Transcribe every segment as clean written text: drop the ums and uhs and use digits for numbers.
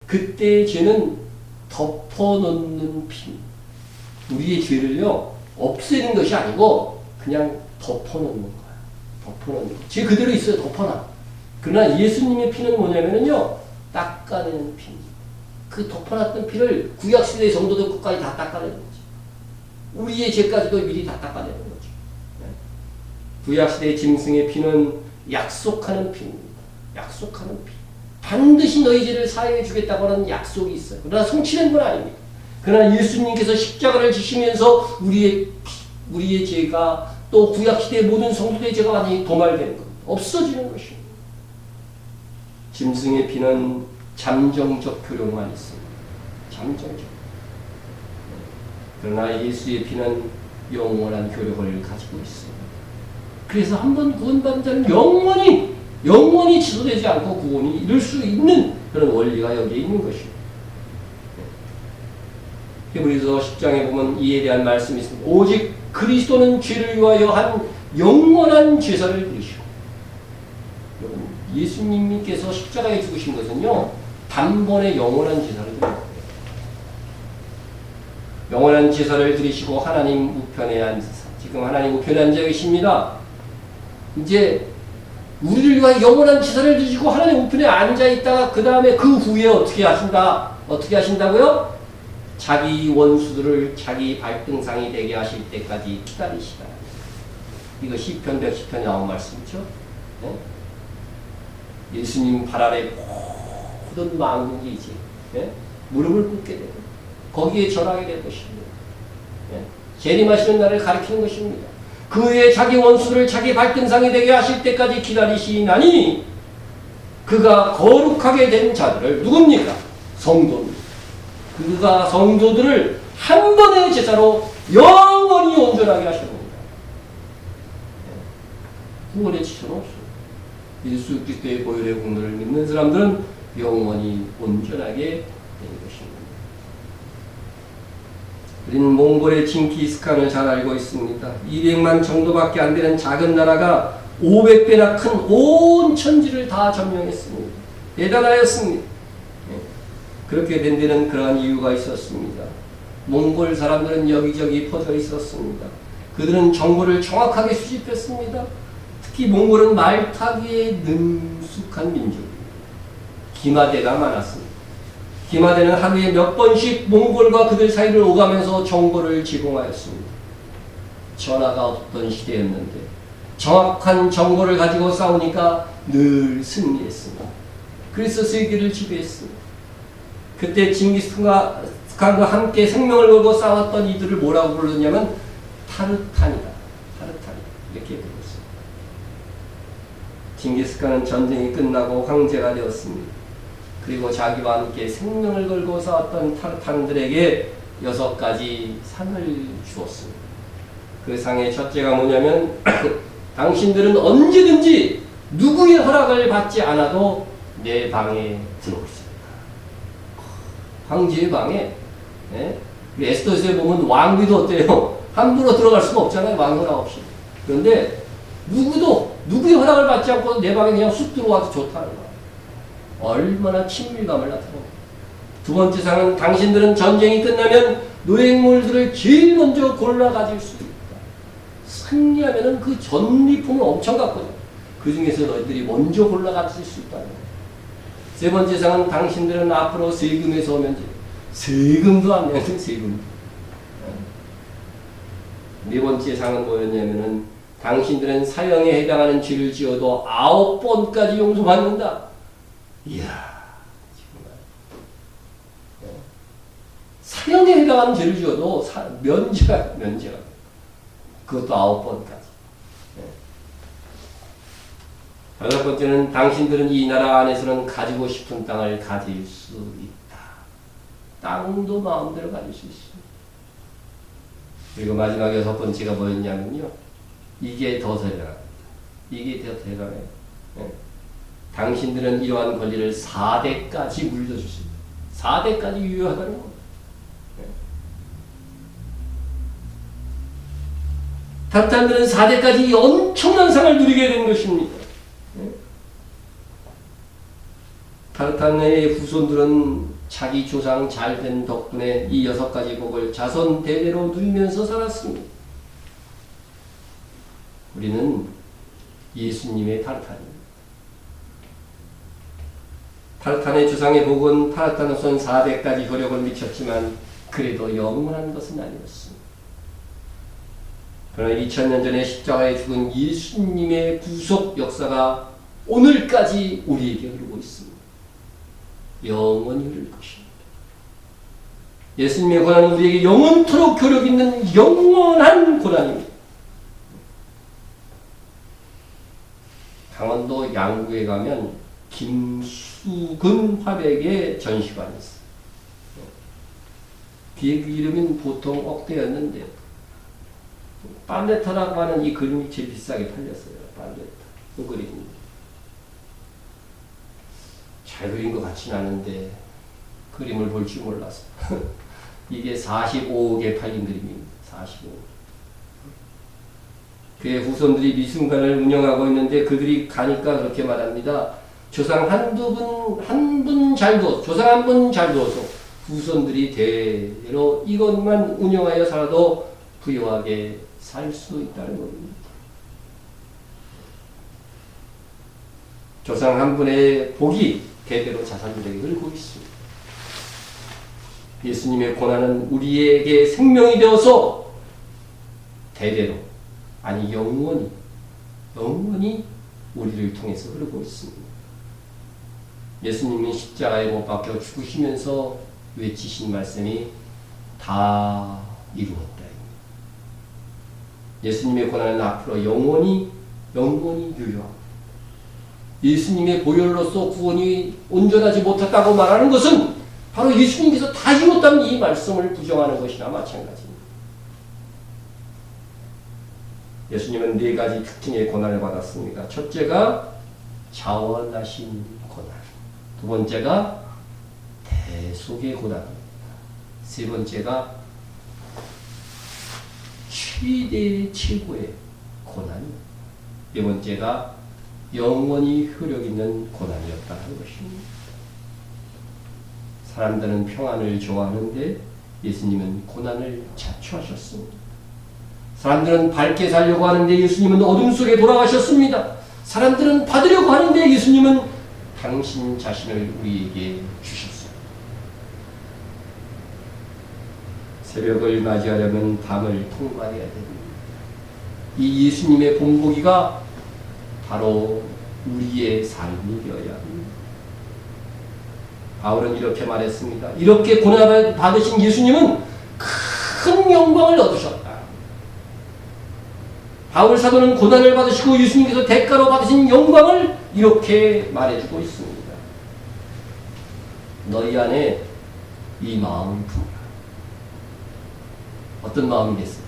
그때의 죄는 덮어놓는 피. 우리의 죄를요, 없애는 것이 아니고 그냥 덮어놓는 거야. 덮어놓는 거. 죄 그대로 있어요. 덮어놔. 그러나 예수님의 피는 뭐냐면요, 닦아내는 피입니다. 그 덮어놨던 피를 구약시대의 성도들 끝까지 다 닦아내는 거지. 우리의 죄까지도 미리 다 닦아내는 거죠. 구약시대의 짐승의 피는 약속하는 피입니다. 약속하는 피. 반드시 너희 죄를 사해해 주겠다고 하는 약속이 있어요. 그러나 성취된 건 아닙니다. 그러나 예수님께서 십자가를 지시면서 우리의 죄가 또 구약시대의 모든 성도들의 죄가 완전히 도말되는 겁니다. 없어지는 것입니다. 짐승의 피는 잠정적 효력만 있습니다. 잠정적. 그러나 예수의 피는 영원한 효력을 가지고 있습니다. 그래서 한번 구원받은 자는 영원히 취소되지 않고 구원이 이룰 수 있는 그런 원리가 여기에 있는 것입니다. 히브리서 10장에 보면 이에 대한 말씀이 있습니다. 오직 그리스도는 죄를 위하여 한 영원한 제사를 드리시고, 예수님께서 십자가에 죽으신 것은요, 단번에 영원한 제사를 드린 거예요. 영원한 제사를 드리시고 하나님 우편에 앉으사, 지금 하나님 우편에 앉아 계십니다. 이제 우리를 위하여 영원한 제사를 드리시고 하나님 우편에 앉아 있다가 그 다음에 그 후에 어떻게 하신다고요? 자기 원수들을 자기 발등상이 되게 하실 때까지 기다리시라. 이거 시편 110편에 나온 말씀이죠. 네? 예수님 발 아래 모든 만국이 이제 무릎을 꿇게 되고 거기에 절하게 될 것입니다. 재림하시는 날을 가리키는 것입니다. 그 후에 자기 원수를 자기 발등상이 되게 하실 때까지 기다리시나니 그가 거룩하게 된 자들을 누굽니까? 성도입니다. 그가 성도들을 한 번의 제사로 영원히 온전하게 하시는 겁니다. 구원의 지천은 없어요. 예수 그리스도의 보혈의 공로를 믿는 사람들은 영원히 온전하게 되는 것입니다. 우리는 몽골의 징기스칸을 잘 알고 있습니다. 200만 정도밖에 안 되는 작은 나라가 500배나 큰 온 천지를 다 점령했습니다. 대단하였습니다. 그렇게 된 데는 그러한 이유가 있었습니다. 몽골 사람들은 여기저기 퍼져 있었습니다. 그들은 정보를 정확하게 수집했습니다. 특히 몽골은 말타기에 능숙한 민족입니다. 기마대가 많았습니다. 기마대는 하루에 몇 번씩 몽골과 그들 사이를 오가면서 정보를 제공하였습니다. 전화가 없던 시대였는데 정확한 정보를 가지고 싸우니까 늘 승리했습니다. 그래서 세계를 지배했습니다. 그때 징기스칸과 함께 생명을 걸고 싸웠던 이들을 뭐라고 불렀냐면 타르탄이다. 이렇게 불렀습니다. 징기스칸은 전쟁이 끝나고 황제가 되었습니다. 그리고 자기와 함께 생명을 걸고 싸웠던 타르탄들에게 6가지 상을 주었습니다. 그 상의 첫째가 뭐냐면 당신들은 언제든지 누구의 허락을 받지 않아도 내 방에 들어올 수 있다. 황제의 방에, 에스더서에 보면 왕비도 어때요? 함부로 들어갈 수가 없잖아요. 왕 허락 없이. 그런데 누구의 허락을 받지 않고 내 방에 그냥 쑥 들어와도 좋다는 거야. 얼마나 친밀감을 나타내고. 두 번째 상은 당신들은 전쟁이 끝나면 노획물들을 제일 먼저 골라 가질 수 있다. 승리하면은 그 전리품을 엄청 갖거든. 그 중에서 너희들이 먼저 골라 가질 수 있다는 거야. 세 번째 상은 당신들은 앞으로 세금에서 오면 세금도 안 내는 세금. 네 번째 상은 뭐였냐면은 당신들은 사형에 해당하는 죄를 지어도 9번까지 용서받는다. 이야, 정말. 사형에 해당하는 죄를 지어도 면제가. 그것도 9번까지. 여섯 번째는 당신들은 이 나라 안에서는 가지고 싶은 땅을 가질 수 있다. 땅도 마음대로 가질 수 있습니다. 그리고 마지막 6번째가 뭐였냐면요. 이게 더 대단합니다. 이게 더 대단해요. 당신들은 이러한 권리를 4대까지 물려줄 수 있다. 4대까지 유효하다는 겁니다. 타르탄들은 4대까지 엄청난 상을 누리게 된 것입니다. 타르탄의 후손들은 자기 조상 잘된 덕분에 이 6가지 복을 자손 대대로 누리면서 살았습니다. 우리는 예수님의 타르탄입니다. 타르탄의 조상의 복은 타르탄 후손 400가지 효력을 미쳤지만 그래도 영원한 것은 아니었습니다. 그러나 2000년 전에 십자가에 죽은 예수님의 구속 역사가 오늘까지 우리에게 흐르고 있습니다. 영원히 흐를 것입니다. 예수님의 고난은 우리에게 영원토록 교력 있는 영원한 고난입니다. 강원도 양구에 가면 김수근 화백의 전시관이 있어요. 뒤에 그 이름은 보통 억대였는데 팔레타라고 하는 이 그림이 제일 비싸게 팔렸어요. 팔레타. 그 그림. 잘 그린 것 같지는 않은데 그림을 볼 줄 몰라서 이게 45억에 팔린 그림입니다. 45억. 그의 후손들이 미술관을 운영하고 있는데 그들이 가니까 그렇게 말합니다. 조상 한 분 잘 두어서, 조상 한 분 잘 두어서 후손들이 대대로 이것만 운영하여 살아도 부유하게 살 수 있다는 겁니다. 조상 한 분의 복이 대대로 자손들에게 흐르고 있습니다. 예수님의 고난은 우리에게 생명이 되어서 대대로, 아니 영원히 우리를 통해서 흐르고 있습니다. 예수님이 십자가에 못 박혀 죽으시면서 외치신 말씀이 다 이루었다. 예수님의 고난은 앞으로 영원히 유효합니다. 예수님의 보혈로서 구원이 온전하지 못했다고 말하는 것은 바로 예수님께서 다 이뤘다는 이 말씀을 부정하는 것이나 마찬가지입니다. 예수님은 4가지 특징의 고난을 받았습니다. 첫째가 자원하신 고난, 두 번째가 대속의 고난입니다. 세 번째가 최고의 고난입니다. 네 번째가 영원히 효력 있는 고난이었다는 것입니다. 사람들은 평안을 좋아하는데 예수님은 고난을 자초하셨습니다. 사람들은 밝게 살려고 하는데 예수님은 어둠 속에 돌아가셨습니다. 사람들은 받으려고 하는데 예수님은 당신 자신을 우리에게 주셨습니다. 새벽을 맞이하려면 밤을 통과해야 됩니다. 이 예수님의 본보기가 바로 우리의 삶이 되어야 합니다. 바울은 이렇게 말했습니다. 이렇게 고난을 받으신 예수님은 큰 영광을 얻으셨다. 바울 사도는 고난을 받으시고 예수님께서 대가로 받으신 영광을 이렇게 말해주고 있습니다. 너희 안에 이 마음을 품어라. 어떤 마음이겠어요?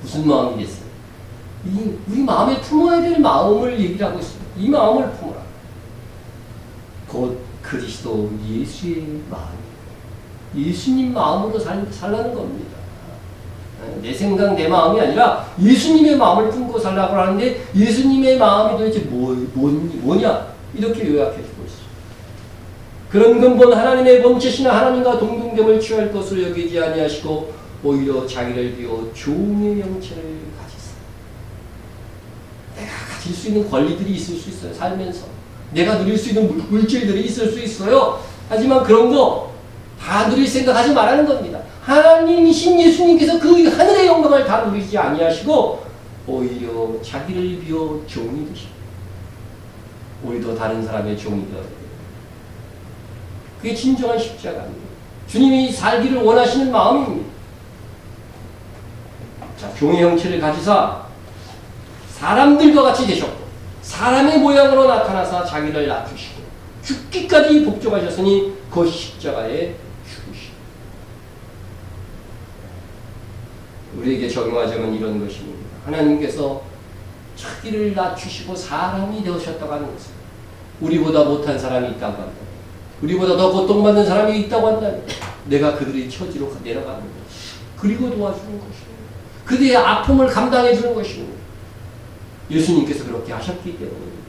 무슨 마음이겠어요? 우리 마음에 품어야 될 마음을 얘기를 하고 있습니다. 이 마음을 품어라. 곧 그리스도 예수의 마음. 예수님 마음으로 살라는 겁니다. 내 생각, 내 마음이 아니라 예수님의 마음을 품고 살라고 하는데 예수님의 마음이 도대체 뭐냐? 이렇게 요약해주고 있어요. 그런 근본 하나님의 본체시나 하나님과 동등됨을 취할 것으로 여기지 아니하시고 오히려 자기를 비워 종의 형체를 가지사. 내가 가질 수 있는 권리들이 있을 수 있어요. 살면서. 내가 누릴 수 있는 물질들이 있을 수 있어요. 하지만 그런 거 다 누릴 생각하지 말라는 겁니다. 하나님이신 예수님께서 그 하늘의 영광을 다 누리지 아니하시고 오히려 자기를 비워 종이 되시고 우리도 다른 사람의 종이 되어야 돼요. 그게 진정한 십자가입니다. 주님이 살기를 원하시는 마음입니다. 자, 종의 형체를 가지사 사람들과 같이 되셨고 사람의 모양으로 나타나사 자기를 낮추시고 죽기까지 복종하셨으니 그 십자가에 죽으시고 우리에게 적용하자면 이런 것입니다. 하나님께서 자기를 낮추시고 사람이 되셨다고 하는 것입니다. 우리보다 못한 사람이 있다고 한다. 우리보다 더 고통받는 사람이 있다고 한다면 내가 그들의 처지로 내려가는 것입니다. 그리고 도와주는 것입니다. 그들의 아픔을 감당해 주는 것입니다. 예수님께서 그렇게 하셨기 때문입니다.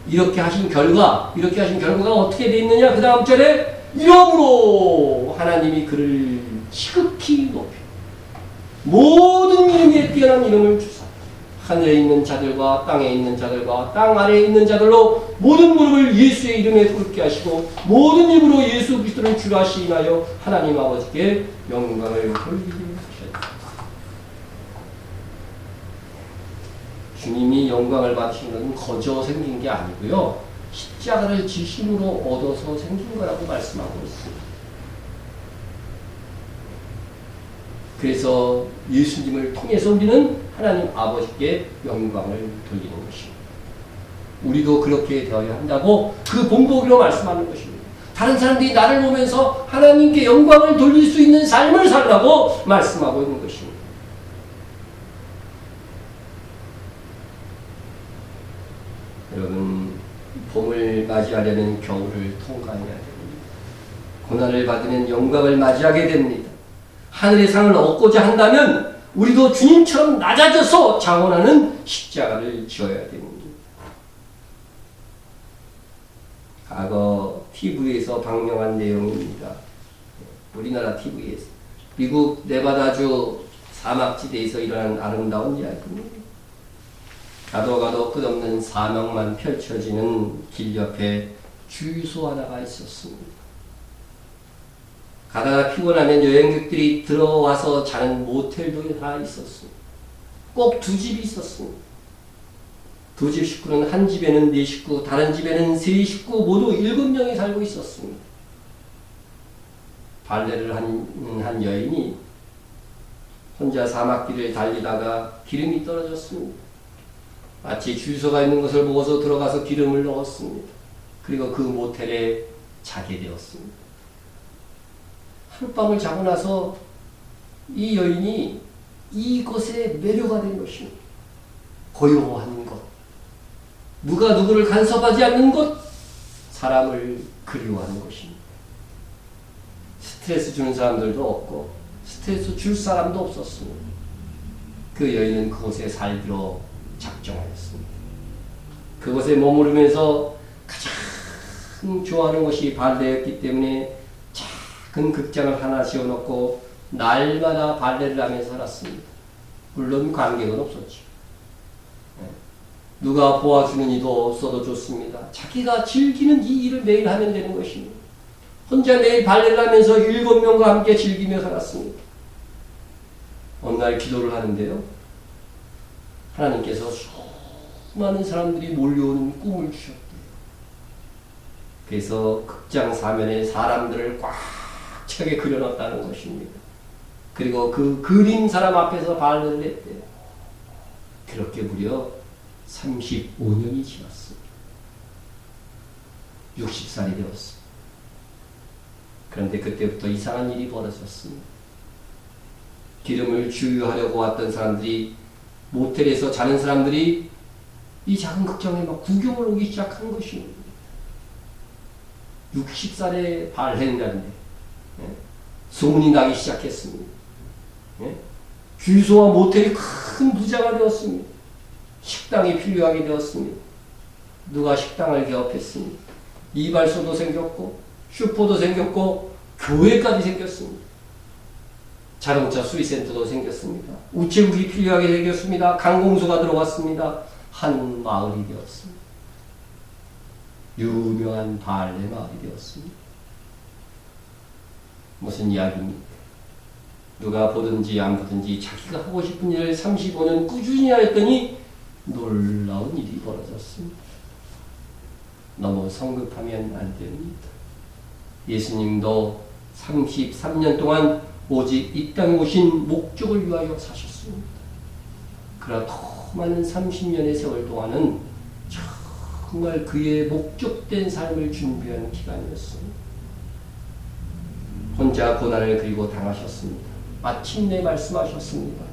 이렇게 하신 결과가 어떻게 돼 있느냐? 그 다음 절에 이러므로 하나님이 그를 지극히 높여 모든 이름 위에 뛰어난 이름을 주사 하늘에 있는 자들과 땅에 있는 자들과 땅 아래에 있는 자들로 모든 무릎을 예수의 이름에 꿇게 하시고 모든 입으로 예수 그리스도를 주라 시인하여 하나님 아버지께 영광을 돌리게 하셨다. 주님이 영광을 받으신 것은 거저 생긴 게 아니고요. 십자가를 지심으로 얻어서 생긴 거라고 말씀하고 있습니다. 그래서 예수님을 통해서 우리는 하나님 아버지께 영광을 돌리는 것입니다. 우리도 그렇게 되어야 한다고 그 본보기로 말씀하는 것입니다. 다른 사람들이 나를 보면서 하나님께 영광을 돌릴 수 있는 삶을 살라고 말씀하고 있는 것입니다. 여러분, 봄을 맞이하려면 겨울을 통과해야 됩니다. 고난을 받으면 영광을 맞이하게 됩니다. 하늘의 상을 얻고자 한다면 우리도 주님처럼 낮아져서 장원하는 십자가를 지어야 됩니다. 과거 TV에서 방영한 내용입니다. 우리나라 TV에서 미국 네바다주 사막지대에서 일어난 아름다운 이야기입니다. 가도 끝없는 사막만 펼쳐지는 길 옆에 주유소 하나가 있었습니다. 가다가 피곤하면 여행객들이 들어와서 자는 모텔도 다 있었습니다. 꼭 두 집이 있었습니다. 두 집 식구는 한 집에는 4식구, 다른 집에는 3식구 모두 7명이 살고 있었습니다. 발레를 한 여인이 혼자 사막길을 달리다가 기름이 떨어졌습니다. 마치 주유소가 있는 것을 보고서 들어가서 기름을 넣었습니다. 그리고 그 모텔에 자게 되었습니다. 하룻밤을 자고 나서 이 여인이 이곳에 매료가 된 것입니다. 고요한 것, 누가 누구를 간섭하지 않는 것, 사람을 그리워하는 것입니다. 스트레스 주는 사람들도 없고 스트레스 줄 사람도 없었습니다. 그 여인은 그곳에 살기로 작정하였습니다. 그곳에 머무르면서 가장 좋아하는 것이 발레였기 때문에 작은 극장을 하나 지어놓고 날마다 발레를 하면서 살았습니다. 물론 관객은 없었죠. 누가 보아주는 이도 없어도 좋습니다. 자기가 즐기는 이 일을 매일 하면 되는 것입니다. 혼자 매일 발레를 하면서 7명과 함께 즐기며 살았습니다. 어느 날 기도를 하는데요. 하나님께서 수많은 사람들이 몰려오는 꿈을 주셨대요. 그래서 극장 사면에 사람들을 꽉 차게 그려놨다는 것입니다. 그리고 그 그린 사람 앞에서 발레를 했대요. 그렇게 무려 35년이 지났습니다. 60살이 되었습니다. 그런데 그때부터 이상한 일이 벌어졌습니다. 기름을 주유하려고 왔던 사람들이, 모텔에서 자는 사람들이 이 작은 극장에 막 구경을 오기 시작한 것입니다. 60살에 발레한다는데 소문이 나기 시작했습니다. 주유소와 모텔이 큰 부자가 되었습니다. 식당이 필요하게 되었습니다. 누가 식당을 개업했습니다. 이발소도 생겼고 슈퍼도 생겼고 교회까지 생겼습니다. 자동차 수리센터도 생겼습니다. 우체국이 필요하게 생겼습니다. 강공소가 들어왔습니다. 한 마을이 되었습니다. 유명한 발레 마을이 되었습니다. 무슨 이야기입니까? 누가 보든지 안 보든지 자기가 하고 싶은 일을 35년 꾸준히 하였더니 놀라운 일이 벌어졌습니다. 너무 성급하면 안 됩니다. 예수님도 33년 동안 오직 이 땅에 오신 목적을 위하여 사셨습니다. 그러나 더 많은 30년의 세월 동안은 정말 그의 목적된 삶을 준비한 기간이었습니다. 혼자 고난을 그리고 당하셨습니다. 마침내 말씀하셨습니다.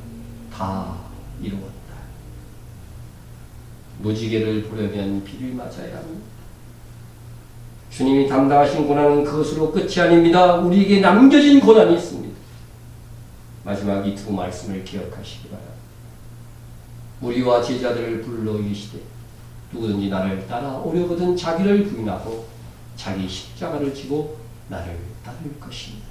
다 이루었다. 무지개를 보려면 비를 맞아야 합니다. 주님이 담당하신 고난은 그것으로 끝이 아닙니다. 우리에게 남겨진 고난이 있습니다. 마지막 이 두 말씀을 기억하시기 바랍니다. 우리와 제자들을 불러 이르시되 누구든지 나를 따라오려거든 자기를 부인하고 자기 십자가를 지고 나를 따를 것입니다.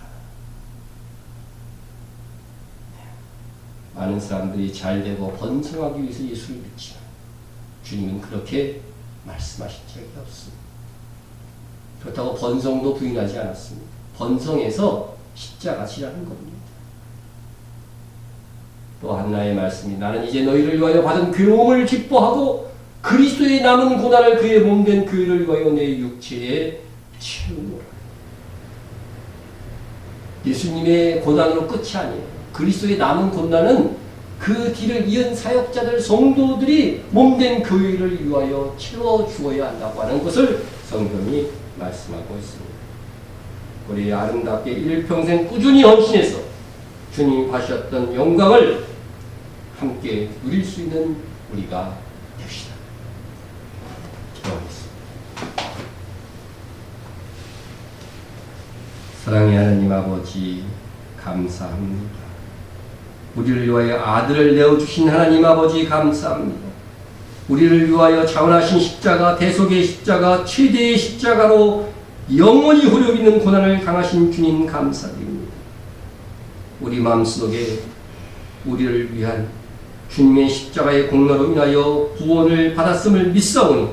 많은 사람들이 잘되고 번성하기 위해서 예수를 믿지만 주님은 그렇게 말씀하신 적이 없습니다. 그렇다고 번성도 부인하지 않았습니다. 번성에서 십자가 지라는 겁니다. 또 하나의 말씀이 나는 이제 너희를 위하여 받은 괴로움을 기뻐하고 그리스도의 남은 고난을 그의 몸된 교회를 위하여 내 육체에 채우노라. 예수님의 고난으로 끝이 아니에요. 그리스도의 남은 고난은 그 뒤를 이은 사역자들 성도들이 몸된 교회를 위하여 채워 주어야 한다고 하는 것을 성경이 말씀하고 있습니다. 우리 아름답게 일평생 꾸준히 헌신해서 주님이 받으셨던 영광을 함께 누릴 수 있는 우리가 됩시다. 기도하겠습니다. 사랑의 하나님 아버지 감사합니다. 우리를 위하여 아들을 내어주신 하나님 아버지 감사합니다. 우리를 위하여 자원하신 십자가, 대속의 십자가, 최대의 십자가로 영원히 후력 있는 고난을 당하신 주님 감사드립니다. 우리 마음속에 우리를 위한 주님의 십자가의 공로로 인하여 구원을 받았음을 믿사오니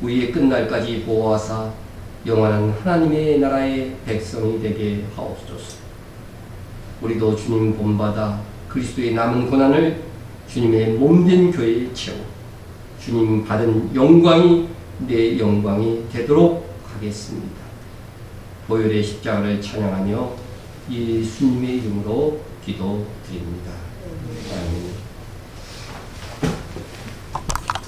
우리의 끝날까지 보호하사 영원한 하나님의 나라의 백성이 되게 하옵소서. 우리도 주님 본받아 그리스도의 남은 고난을 주님의 몸된 교회에 채워 주님 받은 영광이 내 영광이 되도록 하겠습니다. 보혈의 십자가를 찬양하며 예수님의 이름으로 기도드립니다.